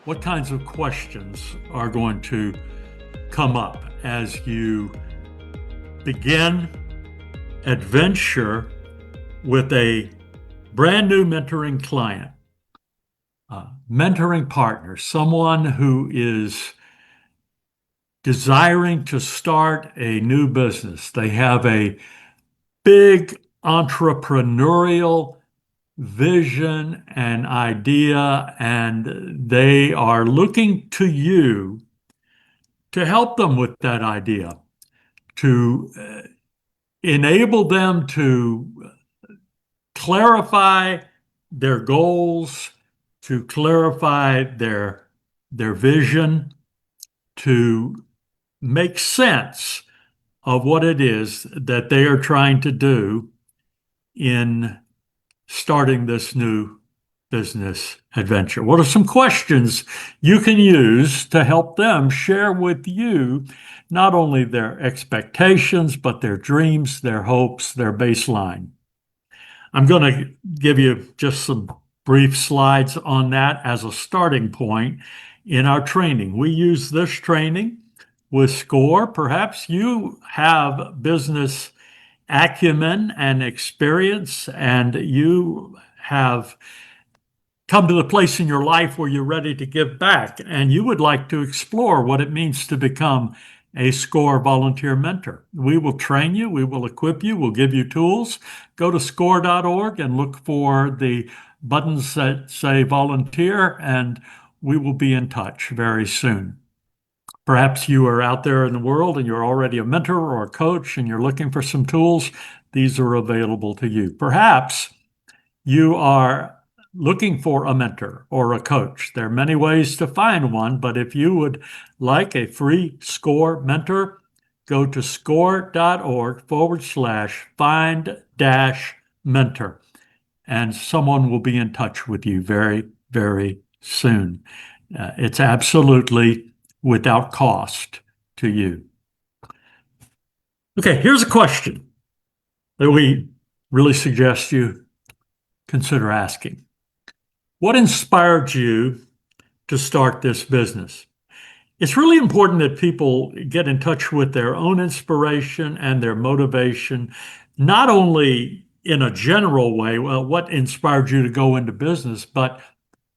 what kinds of questions are going to come up as you begin adventure with a brand new mentoring client, mentoring partner, someone who is desiring to start a new business. They have a big entrepreneurial vision and idea, and they are looking to you to help them with that idea, to enable them to clarify their goals, to clarify their vision, to make sense of what it is that they are trying to do in starting this new business adventure. What are some questions you can use to help them share with you not only their expectations, but their dreams, their hopes, their baseline? I'm going to give you just some brief slides on that as a starting point in our training. We use this training with SCORE. Perhaps you have business acumen and experience, and you have come to the place in your life where you're ready to give back, and you would like to explore what it means to become a SCORE volunteer mentor. We will train you, we will equip you, we'll give you tools. Go to score.org and look for the buttons that say volunteer, and we will be in touch very soon. Perhaps you are out there in the world and you're already a mentor or a coach and you're looking for some tools. These are available to you. Perhaps you are looking for a mentor or a coach. There are many ways to find one, but if you would like a free SCORE mentor, go to score.org/find-mentor, and someone will be in touch with you very, very soon. It's absolutely without cost to you. Okay, here's a question that we really suggest you consider asking. What inspired you to start this business? It's really important that people get in touch with their own inspiration and their motivation, not only in a general way, well, what inspired you to go into business, but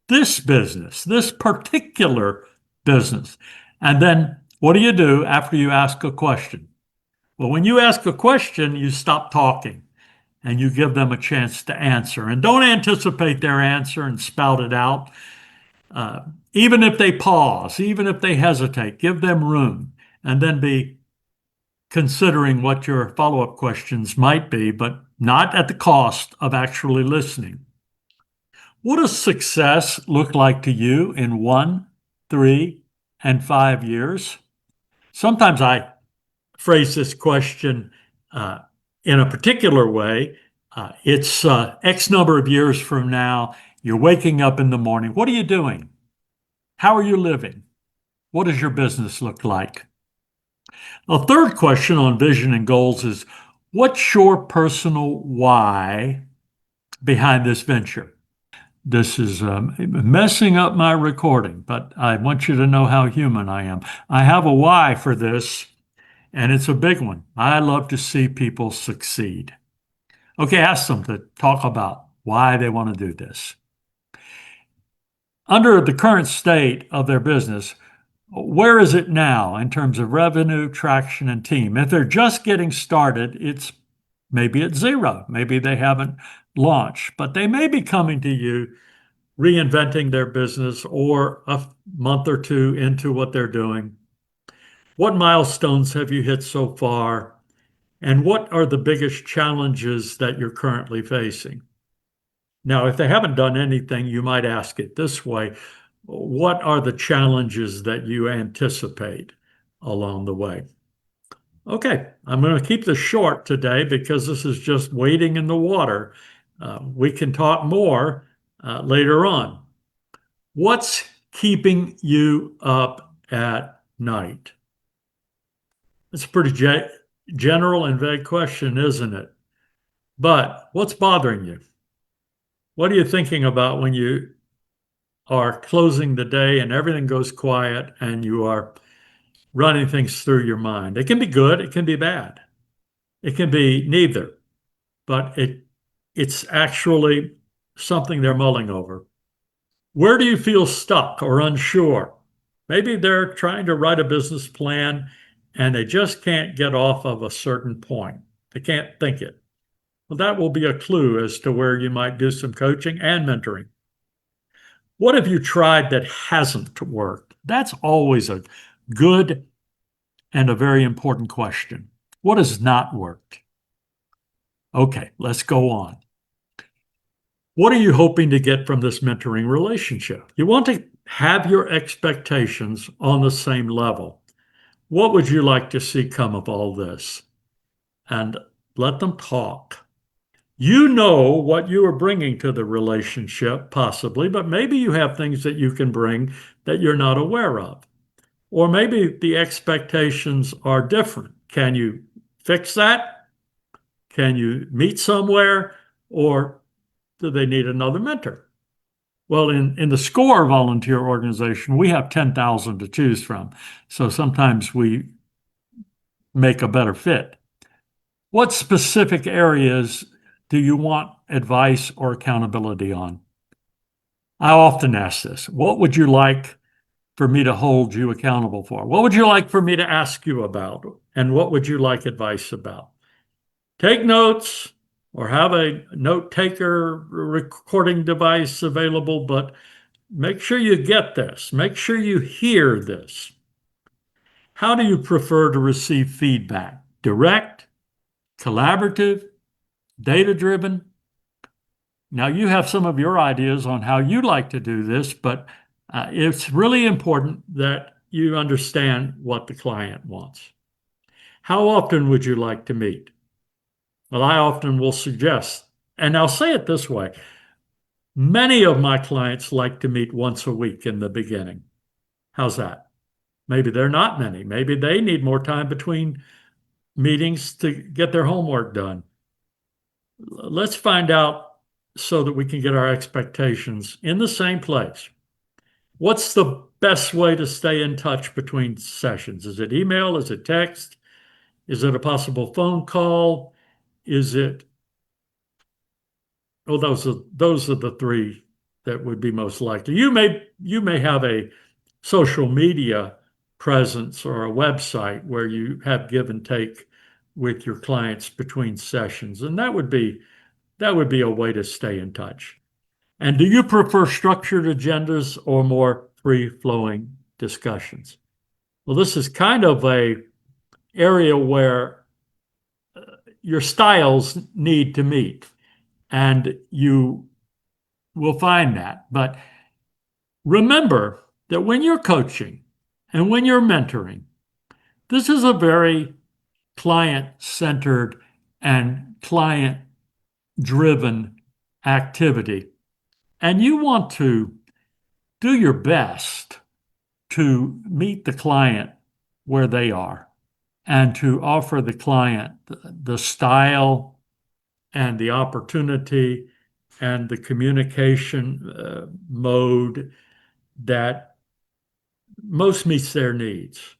this business, this particular business. And then what do you do after you ask a question? Well, when you ask a question, you stop talking and you give them a chance to answer. And don't anticipate their answer and spout it out. Even if they pause, even if they hesitate, give them room, and then be considering what your follow-up questions might be, but not at the cost of actually listening. What does success look like to you in 1, 3, and 5 years? Sometimes I phrase this question in a particular way. It's X number of years from now. You're waking up in the morning. What are you doing? How are you living? What does your business look like? A third question on vision and goals is, what's your personal why behind this venture? This is messing up my recording, but I want you to know how human I am. I have a why for this, and it's a big one. I love to see people succeed. Okay, ask them to talk about why they want to do this. Under the current state of their business, where is it now in terms of revenue, traction, and team? If they're just getting started, it's maybe at zero. Maybe they haven't launched, but they may be coming to you reinventing their business or a month or two into what they're doing. What milestones have you hit so far? And what are the biggest challenges that you're currently facing? Now, if they haven't done anything, you might ask it this way. What are the challenges that you anticipate along the way? Okay, I'm going to keep this short today because this is just wading in the water. We can talk more later on. What's keeping you up at night? It's a pretty general and vague question, isn't it? But what's bothering you? What are you thinking about when you are closing the day and everything goes quiet and you are running things through your mind. It can be good, it can be bad. It can be neither, but it's actually something they're mulling over. Where do you feel stuck or unsure? Maybe they're trying to write a business plan and they just can't get off of a certain point. They can't think it. Well, that will be a clue as to where you might do some coaching and mentoring. What have you tried that hasn't worked? That's always a good and a very important question. What has not worked? Okay, let's go on. What are you hoping to get from this mentoring relationship? You want to have your expectations on the same level. What would you like to see come of all this? And let them talk. You know what you are bringing to the relationship, possibly, but maybe you have things that you can bring that you're not aware of. Or maybe the expectations are different. Can you fix that? Can you meet somewhere? Or do they need another mentor? Well, in the SCORE volunteer organization, we have 10,000 to choose from. So sometimes we make a better fit. What specific areas do you want advice or accountability on? I often ask this. What would you like for me to hold you accountable for? What would you like for me to ask you about? And what would you like advice about? Take notes or have a note taker recording device available, but make sure you get this. Make sure you hear this. How do you prefer to receive feedback? Direct, collaborative, data-driven? Now, you have some of your ideas on how you like to do this, but it's really important that you understand what the client wants. How often would you like to meet? Well, I often will suggest, and I'll say it this way, many of my clients like to meet once a week in the beginning. How's that? Maybe they're not many. Maybe they need more time between meetings to get their homework done. Let's find out so that we can get our expectations in the same place. What's the best way to stay in touch between sessions? Is it email? Is it text? Is it a possible phone call? Is it, oh, those are the three that would be most likely. You may have a social media presence or a website where you have give and take with your clients between sessions, and that would be a way to stay in touch. And do you prefer structured agendas or more free-flowing discussions? Well, this is kind of a area where your styles need to meet, and you will find that. But remember that when you're coaching and when you're mentoring, this is a very client-centered and client-driven activity. And you want to do your best to meet the client where they are and to offer the client the style and the opportunity and the communication mode that most meets their needs.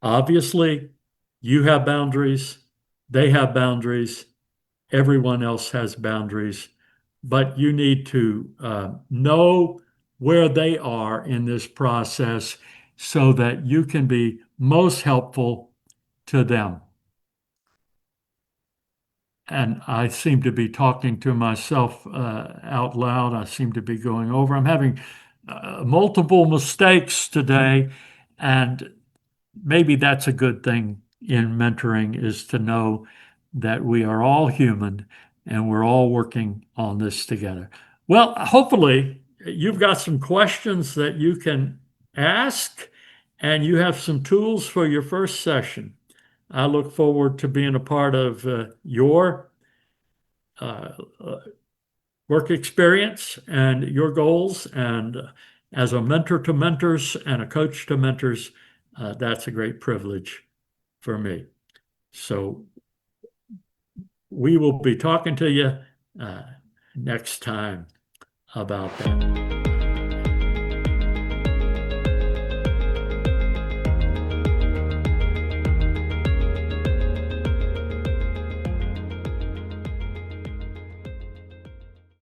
Obviously, you have boundaries, they have boundaries, everyone else has boundaries, but you need to know where they are in this process so that you can be most helpful to them. And I seem to be talking to myself out loud. I seem to be going over. I'm having multiple mistakes today, and maybe that's a good thing in mentoring, is to know that we are all human and we're all working on this together. Well, hopefully you've got some questions that you can ask and you have some tools for your first session. I look forward to being a part of your uh, work experience and your goals. And as a mentor to mentors and a coach to mentors, that's a great privilege for me. So we will be talking to you next time about that.